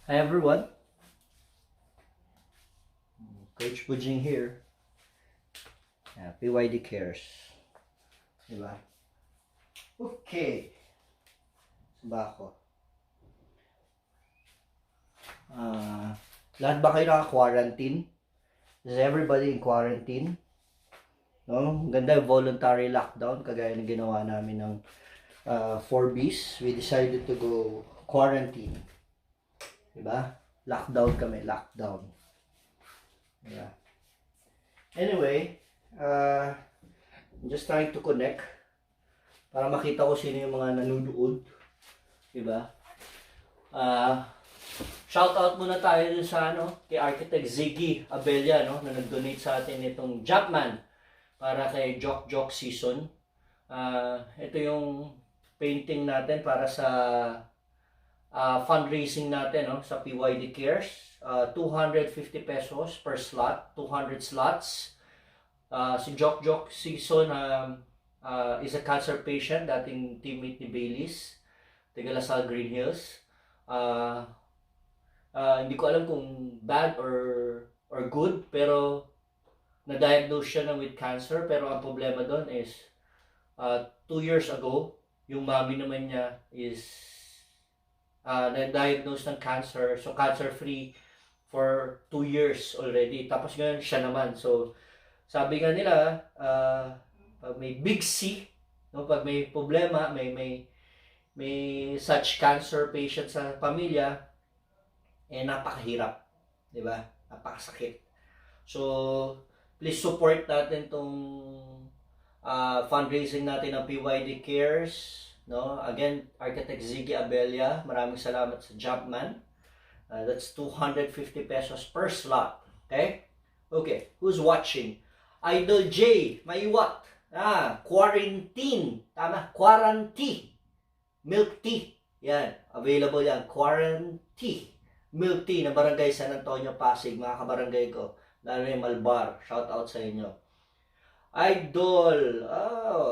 Hi everyone, Coach Bujing here. PYD Cares. Diba? Okay. Saba ako. Lahat ba kayo naka-quarantine? Is everybody in quarantine? No? Ganda yung voluntary lockdown kagaya ng ginawa namin ng 4Bs. We decided to go quarantine. Diba? Lockdown kami, lockdown. Diba? Anyway, I'm just trying to connect para makita ko sino yung mga nanonood. Diba? Shout out muna tayo dun sa kay Architect Ziggy Abella na nag-donate sa atin itong Jumpman para kay Joke Joke Season. Ito yung painting natin para sa fundraising natin sa PYD Cares. 250 pesos per slot, 200 slots. Si Joke Joke Season is a cancer patient, dating teammate ni Baileys, taga Lasal Green Hills. Hindi ko alam kung bad or good, pero na-diagnose siya with cancer. Pero ang problema doon is 2 years ago, yung mommy naman niya is na-diagnose ng cancer, so cancer-free for 2 years already. Tapos ngayon siya naman. So sabi nga nila, pag may big C, pag may problema, may such cancer patient sa pamilya, napakahirap, di ba? Napakasakit. So please support natin tong fundraising natin ng PYD Cares. Again, Architect Ziggy Abella, maraming salamat sa Jumpman. That's 250 pesos per slot. Okay? Okay, who's watching? Idol J, Maiwat. Quarantine. Tama, quarantine. Milk tea. Yan, available yan. Quarantine. Milk tea na Barangay San Antonio, Pasig. Mga kabarangay ko. Lalo yung Malbar. Shout out sa inyo. Idol.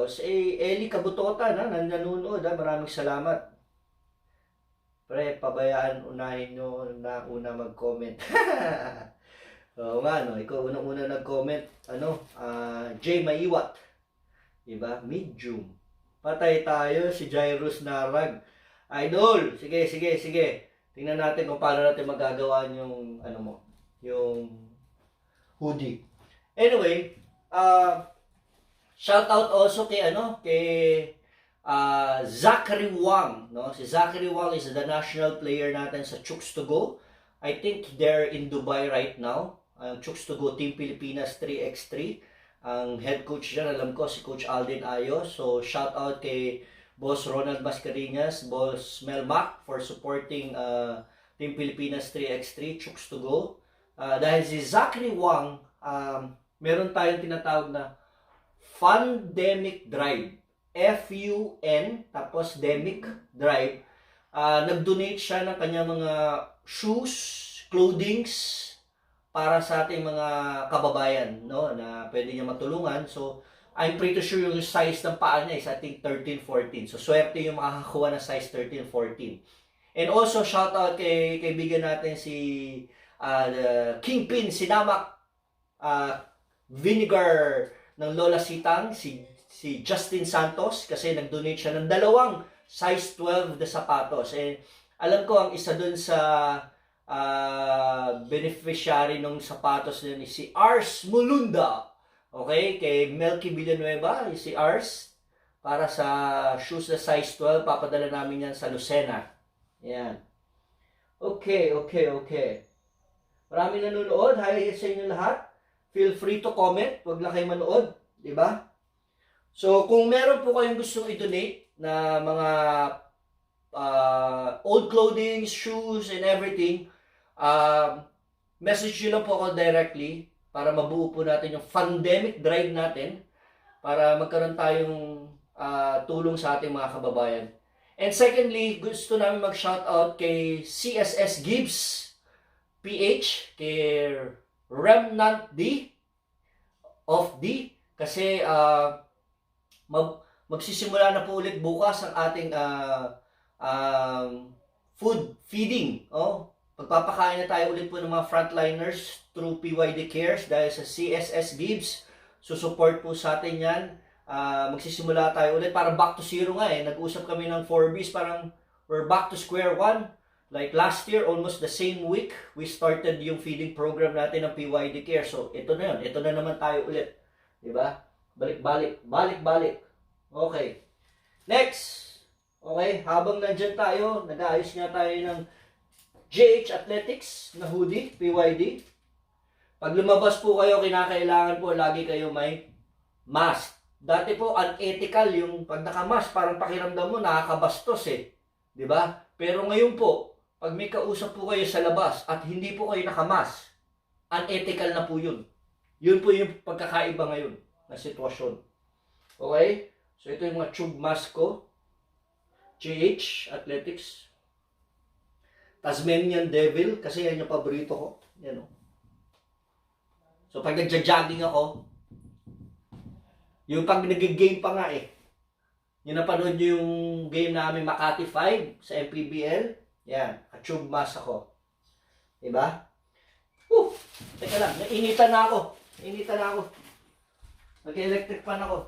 Si Eli Kabutota nanonood. Maraming salamat. Pre, pabayaan, unahin nyo na una mag-comment. Oo nga, ikaw unang-una nag-comment. J. Maiwat. Diba? Medium. Patay tayo, si Jairus Narag. Idol, sige. Tingnan natin kung paano natin magagawa yung, yung hoodie. Anyway, shout out also kay Zachary Wang, Si Zachary Wang is the national player natin sa Chooks to Go. I think they're in Dubai right now. Chooks to Go Team Pilipinas 3x3. Ang head coach dyan, alam ko, si Coach Alden Ayos. So shout out kay Boss Ronald Mascareñas, Boss Mel Mac for supporting Team Pilipinas 3x3 Chooks to Go. Dahil si Zachary Wang, meron tayong tinatawag na Fundemic Drive. F-U-N, tapos Demic Drive. Nag-donate siya ng kanyang mga shoes, clothings, para sa ating mga kababayan, na pwede niya matulungan. So, I'm pretty sure yung size ng paa niya is I think 13-14. So, swerte yung makakakuha ng size 13-14. And also, shout out kay kaibigan natin si Kingpin Sinamak Vinegar ng Lola Sitang, si Justin Santos, kasi nag-donate siya ng 2 size 12 na sapatos. And alam ko ang isa dun sa beneficiary ng sapatos na ni si Ars Mulunda. Okay, kay Melky Villanueva, si Ars, para sa shoes na size 12, papadala namin yan sa Lucena. Yan. Okay. Maraming nanonood. Hi sa inyo lahat. Feel free to comment. Huwag lang kayo manood. Diba? So, kung meron po kayong gustong i-donate na mga old clothing, shoes, and everything, message nyo lang po ako directly para mabuo po natin yung Fundemic Drive natin para magkaroon tayong tulong sa ating mga kababayan. And secondly, gusto namin mag-shoutout kay CSS Gibbs PH, kay Remnant D of D, kasi magsisimula na po ulit bukas ang ating food feeding. pagpapakain na tayo ulit po ng mga frontliners through PYD Cares dahil sa CSS Gibbs. Susupport po sa atin yan. Magsisimula tayo ulit. Parang back to zero nga eh. Nag-usap kami ng 4Bs. Parang we're back to square one. Like last year, almost the same week, we started yung feeding program natin ng PYD Care. So, ito na yun. Ito na naman tayo ulit. Diba? Balik-balik. Balik-balik. Okay. Next. Okay. Habang nandyan tayo, nag-aayos nga tayo ng GH Athletics na hoodie, PYD. Pag lumabas po kayo, kinakailangan po lagi kayo may mask. Dati po, unethical yung pag naka-mask, parang pakiramdam mo, nakakabastos eh. Diba? Pero ngayon po, pag may kausap po kayo sa labas at hindi po kayo naka-mask, unethical na po yun. Yun po yung pagkakaiba ngayon na sitwasyon. Okay? So ito yung mga tube mask ko. GH Athletics. Tasmanian Devil, kasi yan yung paborito ko. Yan o. So pag nagja-jogging ako, yung pag nag-game pa nga eh, yung napanood nyo yung game namin Makati 5 sa MPBL, yan, tube mask ako. Diba? Teka lang, nainitan na ako. Nag-electric fan ako.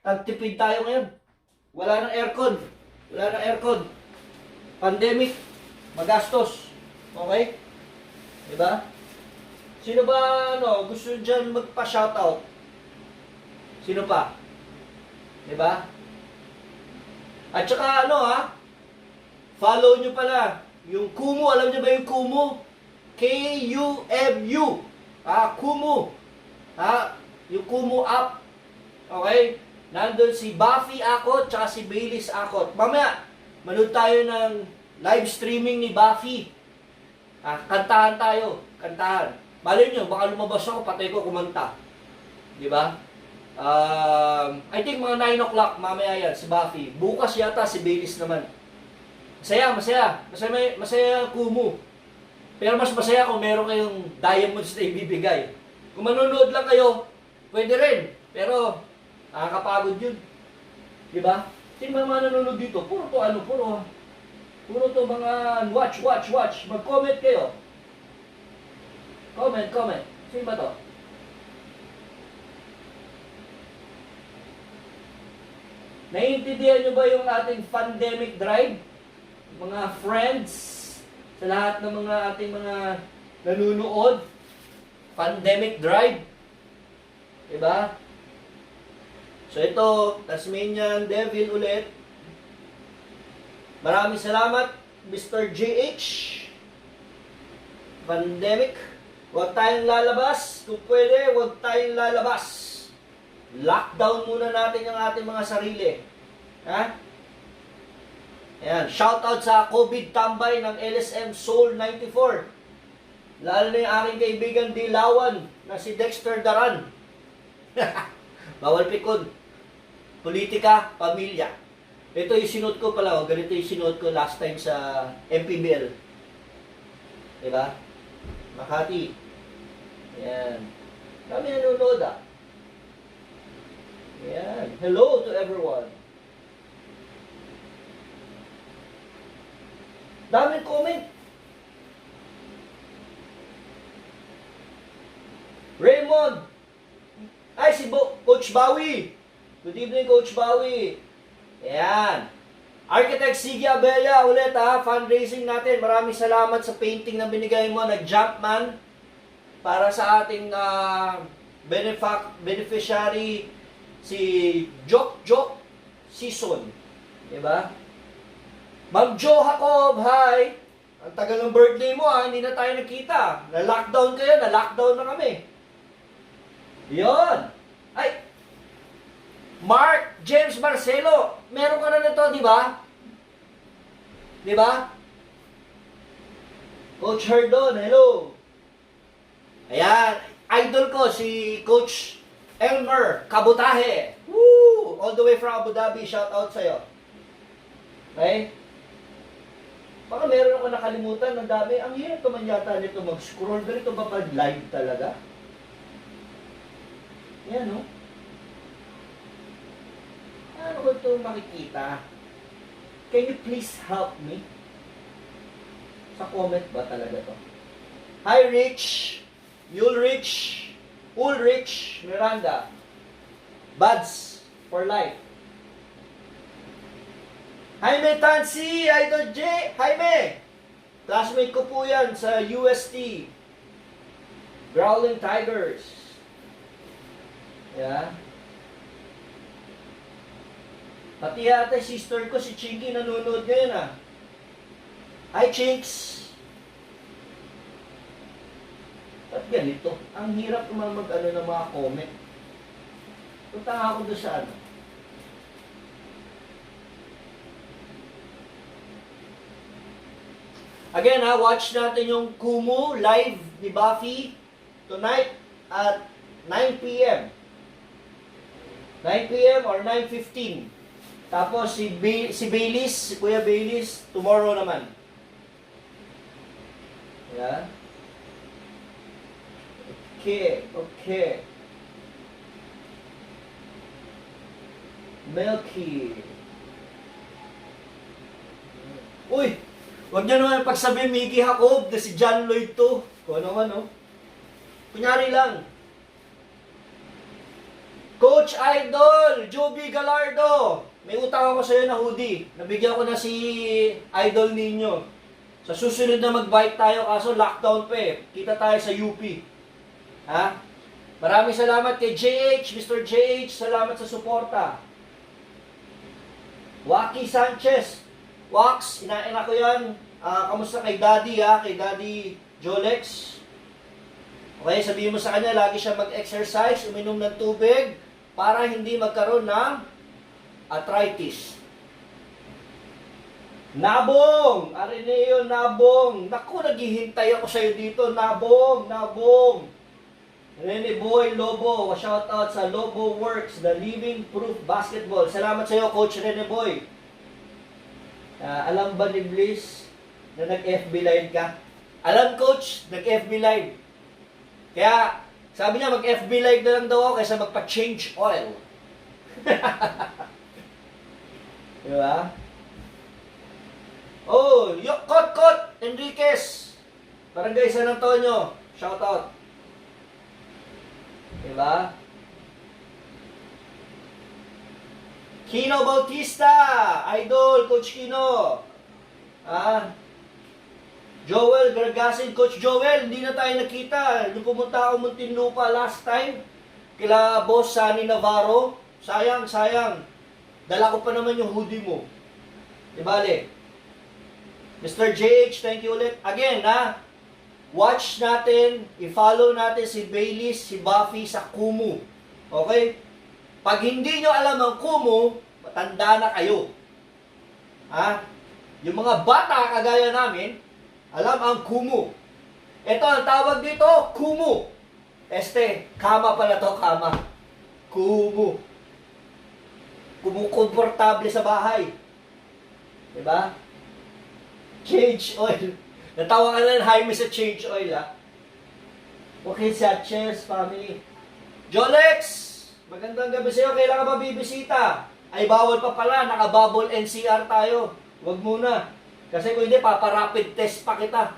Tagtipid tayo ngayon. Wala nang aircon. Pandemic. Magastos. Okay? Diba? Sino ba, gusto dyan magpa-shoutout? Sino pa? Diba? At saka follow nyo pala. Yung Kumu, alam nyo ba yung Kumu? K-U-M-U. Kumu. Yung Kumu app. Okay? Nandun si Buffy Akot, tsaka si Baileys Akot. Mamaya, manood tayo ng live streaming ni Buffy. Kantahan tayo. Malay nyo, baka lumabas ako, patay ko kumanta. Diba? I think mga 9 o'clock, mamaya yan, si Buffy. Bukas yata, si Baileys naman. Masaya Kumu. Pero mas masaya kung meron kayong diamonds na ibibigay. Kung manonood lang kayo, pwede rin. Pero, nakakapagod yun. Diba? Sino mga nanonood dito? Puro to mga watch. Mag-comment kayo. Comment. Sino ba to? Naiintindihan nyo ba yung ating pandemic drive? Mga friends, sa lahat ng mga ating mga nanunood, pandemic drive. Diba? So ito, Tasmanian Devil ulit. Maraming salamat, Mr. JH. Pandemic. Huwag tayong lalabas. Kung pwede, huwag tayong lalabas. Lockdown muna natin yung ating mga sarili. Ayan, shoutout sa COVID tambay ng LSM Soul 94. Lalo na yung aking kaibigan Dilawan na si Dexter Daran. Bawal pikon. Politika, pamilya. Ito yung sinuot ko pala. Ganito yung sinuot ko last time sa MPBL. Diba? Makati. Ayan. Kami nanonood Ayan. Hello to everyone. Daming comment. Raymond. Ay, si Coach Bawi. Good evening, Coach Bawi. Ayan. Architect Siggy Abella ulit fundraising natin. Maraming salamat sa painting na binigay mo na Jumpman para sa ating beneficiary si Jok Season. Diba? Ma'am Jo Jacob, hi! Ang tagal ng birthday mo hindi na tayo nakita. Na-lockdown kayo, na-lockdown na kami. Yon. Ay! Mark James Marcelo, meron ka na nito, di ba? Di ba? Coach Herdon, hello. Ayan, idol ko si Coach Elmer Kabutahe. Woo! All the way from Abu Dhabi, shout out sa'yo. Okay? Baka meron ako nakalimutan ng dami. Ang hirap naman yata nito mag-scroll. Ganito ba pag live talaga? Yan, no? Ano ko ito makikita? Can you please help me? Sa comment ba talaga to? Hi Rich, Ulrich Miranda, Buds for life. Jaime Tansi, Idol J, Jaime! Classmate ko po yan sa UST. Growling Tigers. Yeah. Pati yata sister ko si Chinky nanonood ngayon ah. Hi Chinks! At ganito, ang hirap naman mag-ano ng mga comment. Punta nga ako doon sa ano. Again ha, watch natin yung Kumu live ni Buffy tonight at 9 p.m. 9 p.m. or 9:15. Tapos si Baileys, si Kuya Baileys, tomorrow naman. Yeah. Okay. Milky. Uy! Huwag niyo naman pagsabi Mickey Jacob na si John Lloyd to. Kung ano man, no? Kunyari lang. Coach Idol, Joby Galardo. May utang ako sa'yo na hoodie. Nabigyan ko na si Idol ninyo. Sa susunod na mag-bike tayo, kaso lockdown pa eh. Kita tayo sa UP. Ha? Maraming salamat kay JH, Mr. JH. Salamat sa suporta. Waki Sanchez. Wax, inaina ko yan. Kamusta kay Daddy ha? Kay Daddy Jolex. Okay, sabihin mo sa kanya, lagi siya mag-exercise, uminom ng tubig, para hindi magkaroon ng arthritis. Nabong! Arineo, Nabong! Naku, naghihintay ako sa'yo dito. Nabong! Rene Boy Lobo, shout out sa Lobo Works, the Living Proof Basketball. Salamat sa iyo, Coach Rene Boy. Alam ba ni Bliss na nag-FB live ka? Alam, Coach, nag-FB live. Kaya, sabi niya, mag-FB live na lang daw ako kaysa magpa-change oil. Diba? Oh, Kot Enriquez. Barangay San Antonio. Shout out. Diba? Kino Bautista, Idol, Coach Kino. Joel Gargasin, Coach Joel, hindi na tayo nakita. Nung pumunta ako Muntinlupa last time, kila Boss Sunny Navarro, sayang. Dala ko pa naman yung hoodie mo. Dibale? Mr. JH, thank you ulit. Again, watch natin, i-follow natin si Baileys, si Buffy sa Kumu. Okay? Pag hindi nyo alam ang Kumu, matanda na kayo. Yung mga bata kagaya namin, alam ang Kumu. Ito, ang tawag dito, Kumu. Kama pala to, kama. Kumu. Kumukomportable sa bahay. Diba? Change oil. Natawa ka lang, Jaime sa change oil, Okay, Sanchez, family. Jolex! Magandang gabi sa'yo. Kailan ka ba bibisita? Ay, bawal pa pala. Naka-bubble NCR tayo. Huwag muna. Kasi kung hindi, paparapid test pa kita.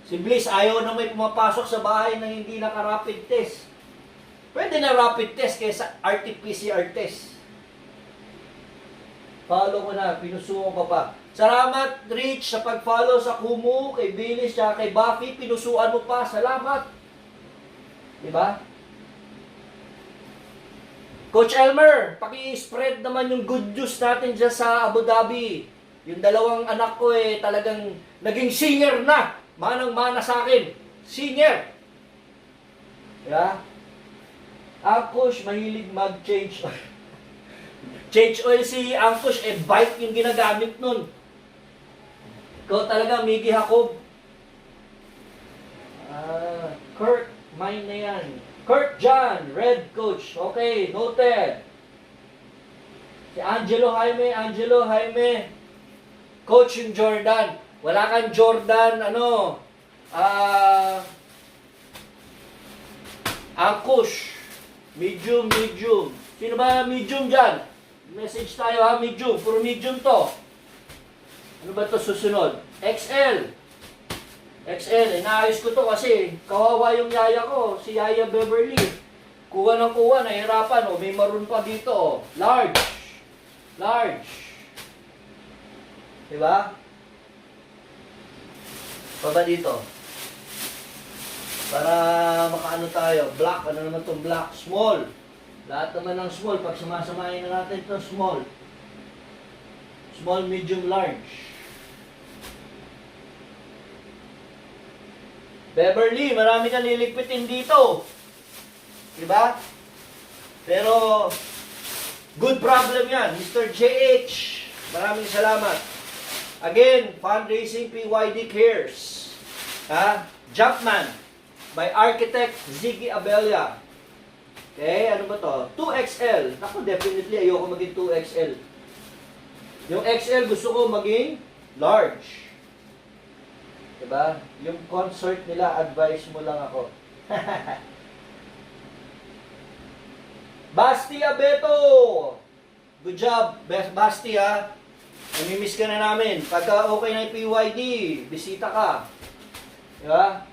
Si Bliss, ayaw na may pumapasok sa bahay na hindi naka-rapid test. Pwede na rapid test kaysa RT-PCR test. Follow ko na. Pinusuko ka pa. Salamat, Rich, sa pag-follow sa Kumu, kay Baileys, kay Buffy. Pinusuan mo pa. Salamat. Diba? Coach Elmer, paki-spread naman yung good news natin dyan sa Abu Dhabi. Yung dalawang anak ko talagang naging singer na. Manang-mana sa akin. Singer. Yeah? Angkush, mahilig mag-change oil. Change oil si Angkush, bike yung ginagamit nun. Ikaw talaga, Mickey Jacob. Kurt, mine na yan. Kurt John, Red Coach. Okay, noted. Si Angelo Jaime. Coach yung Jordan. Wala kang Jordan, Angkush. Medium. Sino ba medium dyan? Message tayo medium. Puro medium to. Ano ba to susunod? XL. XL, inaayos ko to kasi kawawa yung yaya ko, si Yaya Beverly. Kuha ng kuha, nahirapan. May maroon pa dito. Large. Large. Diba? Pa ba dito? Para makaano tayo. Black. Ano naman itong black? Small. Lahat naman ng small. Pag sumasamahin na natin ito, small. Small, medium, large. Beverly, marami na liligpitin dito. Diba? Pero, good problem yan. Mr. JH, maraming salamat. Again, fundraising PYD Cares. Jumpman by Architect Ziggy Abella. Okay, ano ba to? 2XL. Ako, definitely, ayoko maging 2XL. Yung XL, gusto ko maging large. Diba? Yung concert nila, advice mo lang ako. Basti Abeto! Good job, Basti ha. Namimiss ka na namin. Pagka okay na yung PYD, bisita ka. Diba?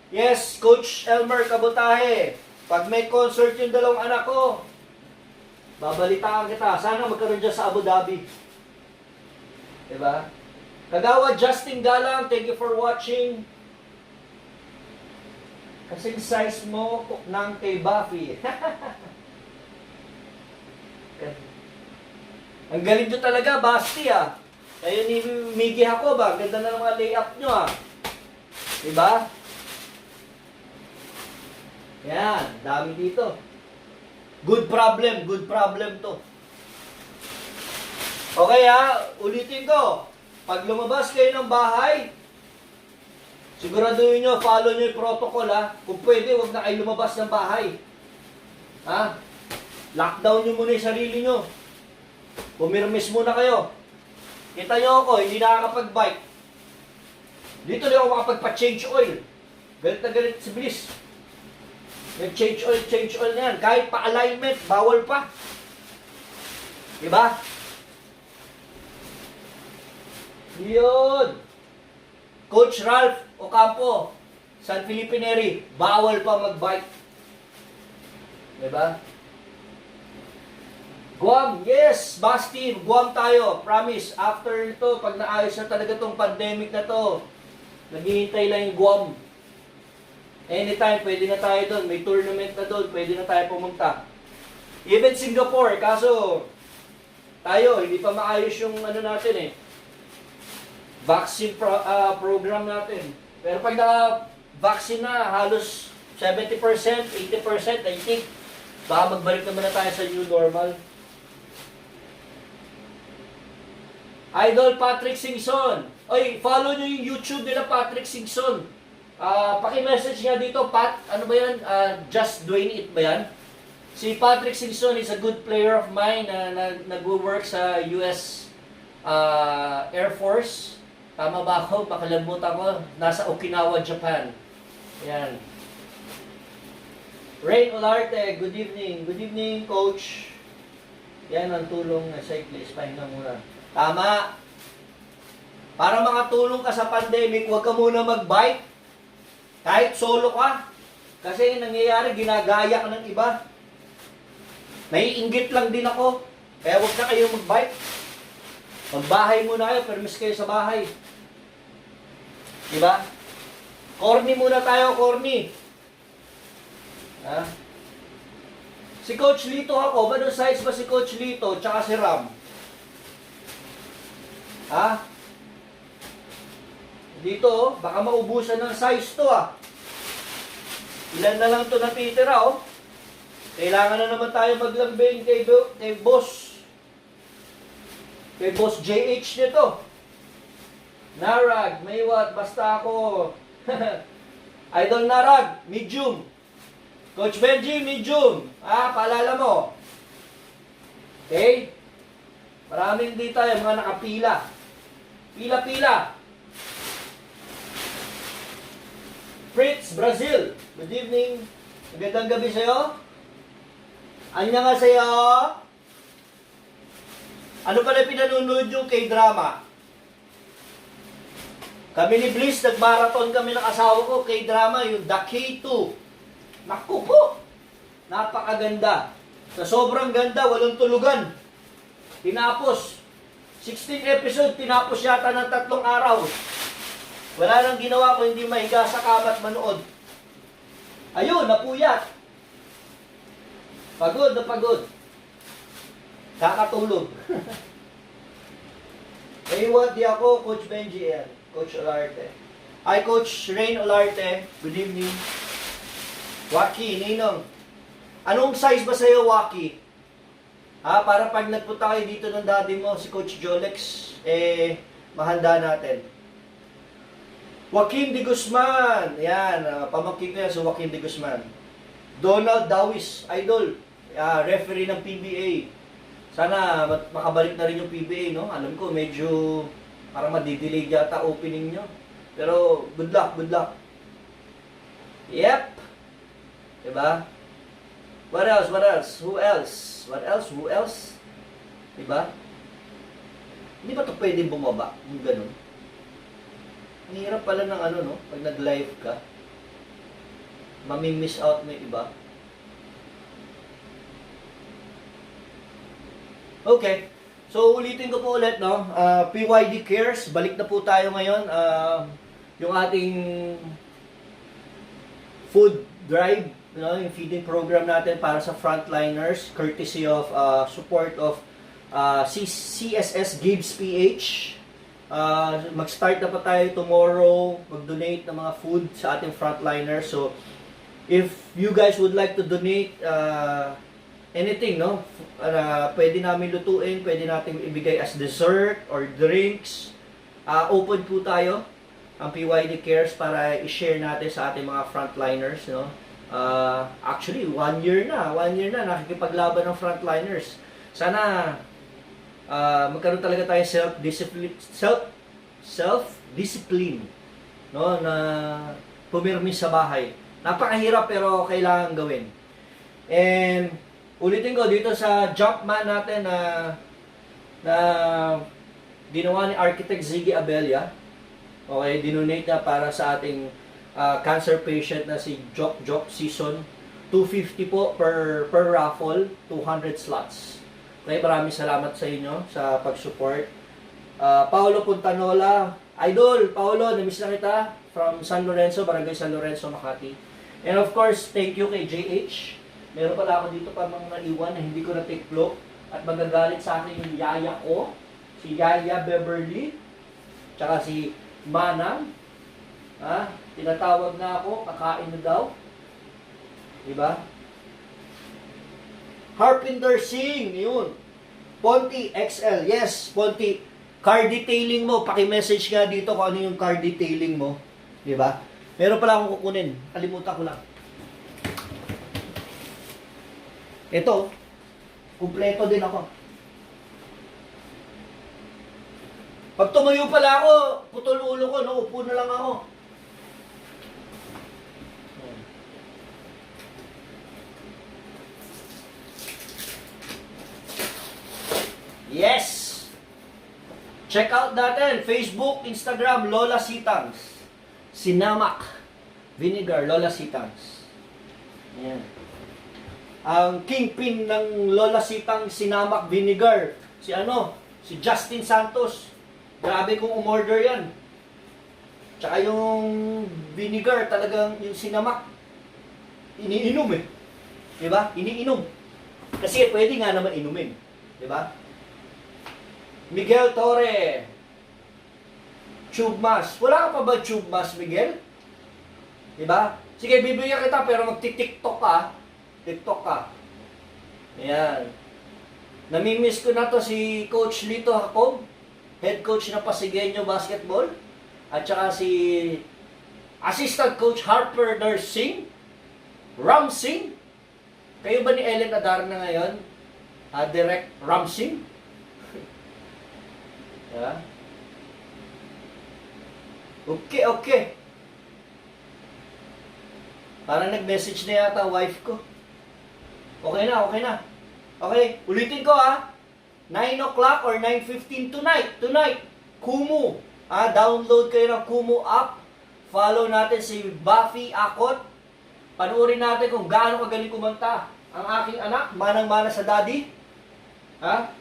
Yes, Coach Elmer Kabutahe. Pag may concert yung dalawang anak ko, babalitaan kita. Sana magkaroon dyan sa Abu Dhabi. Diba? Kagawa Justin Galang, thank you for watching. Kasing size mo ng kay Buffy. Ang galing nyo talaga, Basti ah. Kayo ni Miggy ako ba? Ganda na ng mga layup nyo ah. Diba? Yan, dami dito. Good problem to. Okay ha, ulitin ko. Pag lumabas kayo ng bahay, siguraduhin nyo, follow nyo yung protocol ha. Kung pwede, huwag na kayo lumabas ng bahay. Ha? Lockdown nyo muna yung sarili nyo. Pumirmis muna kayo. Kita nyo ako, hindi nakakapag-bike. Dito na ako makapagpa-change oil. Galit na galit si Bliss. Change oil na yan. Kahit pa-alignment, bawal pa. Diba? Yun. Coach Ralph Ocampo, San Felipe Neri, bawal pa mag-bike. Diba? Guam, yes, Basti, Guam tayo. Promise, after ito, pag naayos na talaga tong pandemic na to, naghihintay lang yung Guam. Anytime, pwede na tayo doon. May tournament na doon, pwede na tayo pumunta. Even Singapore, kaso tayo, hindi pa maayos yung ano natin eh. Vaccine program natin. Pero pag na-vaccine na, halos 70%, 80%, I think, baka magbalik naman na tayo sa new normal. Idol Patrick Singson. Oy, follow nyo yung YouTube nila Patrick Singson. Paki-message nga dito, Pat, ano ba yan? Just Doing It ba yan? Si Patrick Singson is a good player of mine na nag-work sa US Air Force. Tama ba ako? Pakalimutan ko. Nasa Okinawa, Japan. Ayan. Rain Olarte, good evening. Good evening, Coach. Yan ang tulong na cyclist. Pahinga muna. Tama. Para makatulong ka sa pandemic, huwag ka muna mag-bike. Kahit solo ka. Kasi nangyayari, ginagaya ka ng iba. Naiinggit lang din ako. Kaya huwag na kayo mag-bike. Magbahay muna kayo, permis kayo sa bahay. Diba? Corny muna tayo, corny. Ha? Si Coach Lito ako, ba doon size ba si Coach Lito tsaka si Ram? Ha? Dito, baka maubusan ng size to ah. Ilan na lang to natitira oh. Kailangan na naman tayo maglambing kay Boss. Kay Boss JH nito. Narag, Maywat, basta ako. Idol Narag, medium. Coach Benji, medium. Paalala mo. Okay? Maraming dito tayo, mga nakapila. Pila-pila. Fritz, Brazil. Good evening. Magandang gabi sa'yo. Anya nga sa'yo. Ano pala pinanonood yung K-drama? Kami ni Bliss, nag-marathon kami ng asawa ko, K-drama, yung The K2. Naku po! Napakaganda. Sa sobrang ganda, walang tulugan. Tinapos. 16 episode, tinapos yata ng 3 araw. Wala nang ginawa ko, hindi mahiga sa kamat manood. Ayun, napuyat. Pagod na pagod. Kakatulog. Di ako, Coach Benji yan. Coach Olarte. Hi, Coach Rain Olarte. Good evening. Waki, Ninong. Anong size ba sa'yo, Waki? Para pag nagpunta kayo dito ng daddy mo, si Coach Jolex, mahanda natin. Joaquin de Guzman. Yan, pamangkin ko yan si Joaquin de Guzman. Donald Dawis, idol. Referee ng PBA. Sana makabalik na rin yung PBA, no? Alam ko, medyo parang madidelay yata opening nyo. Pero, good luck, good luck. Yep. Diba? What else? What else? Who else? What else? Who else? Diba? Hindi ba ito pwedeng bumaba? Yung ganun. Ang hirap pala ng ano, no? Pag nag-live ka, mamimiss out mo yung iba. Okay. So, ulitin ko po ulit, no? PYD Cares, balik na po tayo ngayon. Yung ating food drive, yung feeding program natin para sa frontliners, courtesy of support of CSS Gibbs PH. Mag-start na pa tayo tomorrow, mag-donate ng mga food sa ating frontliners. So, if you guys would like to donate anything, no? Pwede namin lutuin, pwede natin ibigay as dessert or drinks. Open po tayo ang PYD Cares para i-share natin sa ating mga frontliners, no? Actually, 1 year na nakikipaglaban ng frontliners. Sana magkaroon talaga tayo self-discipline, no, na pumirmi sa bahay. Napakahirap pero kailangan gawin. And ulitin ko dito sa Jumpman natin na ginawa ni Architect Ziggy Abella. Okay, dinonate na para sa ating cancer patient na si Jok Season. 250 po per raffle, 200 slots. Okay, maraming salamat sa inyo sa pag-support. Paolo Puntanola, Idol, Paolo, namiss na kita from San Lorenzo, Barangay San Lorenzo, Makati. And of course, thank you kay JH. Meron pala ako dito pa mga naiwan na hindi ko na-take-look at magagalit sa akin yung yaya ko, si Yaya Beverly, tsaka si Manang. Tinatawag na ako, kakain na daw. Diba? Harpinder Singh, yun. Ponti XL, yes, Ponti. Car detailing mo, paki-message nga dito kung ano yung car detailing mo. Diba? Meron pala akong kukunin, kalimutan ko lang. Ito, kumpleto din ako. Pag tumayo pala ako, putol ulo ko, no? Upo na lang ako. Yes! Check out natin, Facebook, Instagram, Lola Sitangs. Sinamak Vinegar, Lola Sitangs. Ayan. Ang kingpin ng Lola Sitang Sinamak Vinegar, si Justin Santos. Grabe kung umorder yan. Tsaka yung vinegar, talagang yung sinamak, iniinom eh. Diba? Iniinom. Kasi pwede nga naman inumin. Diba? Miguel Torre. Tube mask. Wala ka pa ba tube mask, Miguel? Diba? Sige, bibigyan kita pero magti-tiktok ka. TikTok ka. Ayan. Namimiss ko na to si Coach Lito Jacob, head coach ng Pasigueño Basketball. At saka si Assistant Coach Harper Nursing, Ramsing. Kayo ba ni Ellen Adar na ngayon? Direct Ramsing. Yeah. Okay. Parang nag-message na yata wife ko. Okay na. Okay, ulitin ko 9 o'clock or 9:15 tonight. Kumu. Download kayo ng Kumu app. Follow natin si Buffy Akot. Panuorin natin kung gaano kagaling kumanta ang aking anak, manang-mana sa daddy.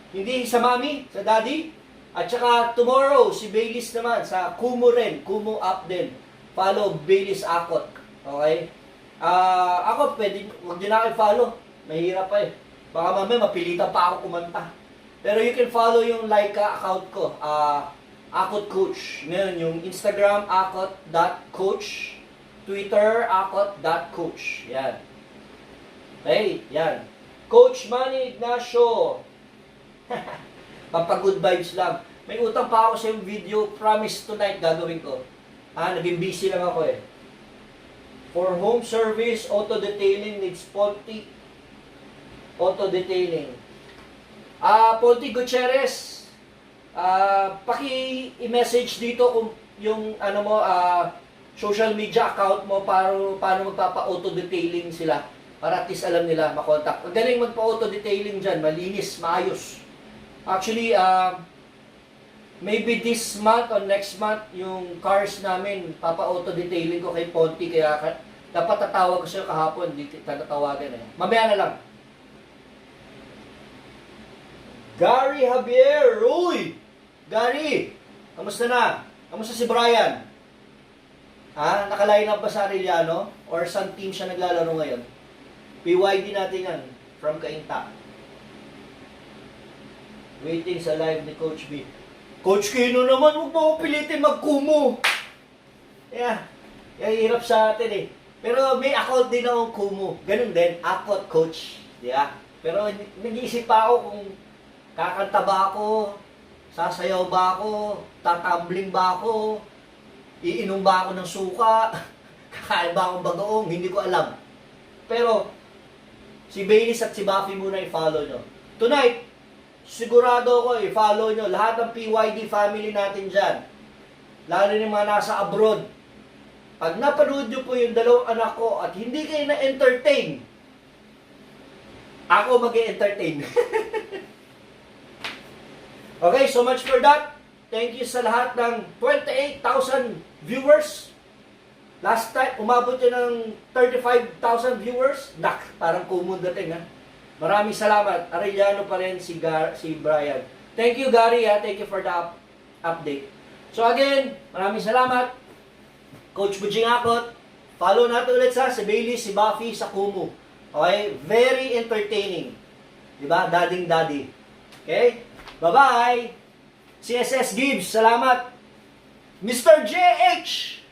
Hindi sa mami, sa daddy. At saka tomorrow, si Baileys naman sa Kumu rin, Kumu app din. Follow Baileys Akot. Okay? Ako, pwede, huwag din na kayo follow. Mahirap pa eh. Baka mamaya mapilitan pa ako kumanta. Pero you can follow yung Laika account ko. Akot Coach. Ngayon, yung Instagram, akot.coach. Twitter, akot.coach. Yan. Okay, yan. Coach Manny Ignacio. Pampagood vibes lang. May utang pa ako sa yung video. Promise tonight gagawin ko. Naging busy lang ako eh. For home service, auto detailing needs Ponti. Auto detailing. Ponti Gutierrez. Paki-message dito kung yung social media account mo paano magpapa-auto detailing sila para at least alam nila makontak. Ang galing magpa-auto detailing diyan, malinis, maayos. Actually, maybe this month or next month yung cars namin papa-auto detailing ko kay Ponti kaya dapat tatawag ko siya kahapon, hindi tatawagan eh. Mamaya na lang. Gary Javier, uy! Gary, kamusta na? Kamusta si Brian? Naka-line up ba sa Arellano? Or saan team siya naglalaro ngayon? PYD natin yan, from Cainta. Waiting sa live ni Coach B. Coach Kino naman, huwag mo ako pilitin mag-Kumu. Yeah, hirap sa atin eh. Pero may account din akong Kumu. Ganun din, account coach. Yeah. Pero nag-iisip pa ako kung kakanta ba ako, sasayaw ba ako, tatambling ba ako, iinom ba ako ng suka, kakain ba akong bagoong, hindi ko alam. Pero, si Baileys at si Buffy muna i-follow nyo. Tonight, sigurado ko i-follow nyo lahat ng PYD family natin dyan. Lalo yung mga nasa abroad. Pag napanood nyo po yung dalawang anak ko at hindi kayo na-entertain, ako mag-e-entertain. Okay, so much for that. Thank you sa lahat ng 28,000 viewers. Last time, umabot yun ng 35,000 viewers. Parang Kumu dating ha. Maraming salamat. Arellano pa rin si Brian. Thank you Gary ha. Thank you for the update. So again, maraming salamat. Coach Bujing Akot. Follow natin ulit si Baileys, si Buffy sa Kumu. Okay? Very entertaining. Diba? Dading daddy. Okay? Bye-bye! CSS Gibbs, salamat! Mr. JH!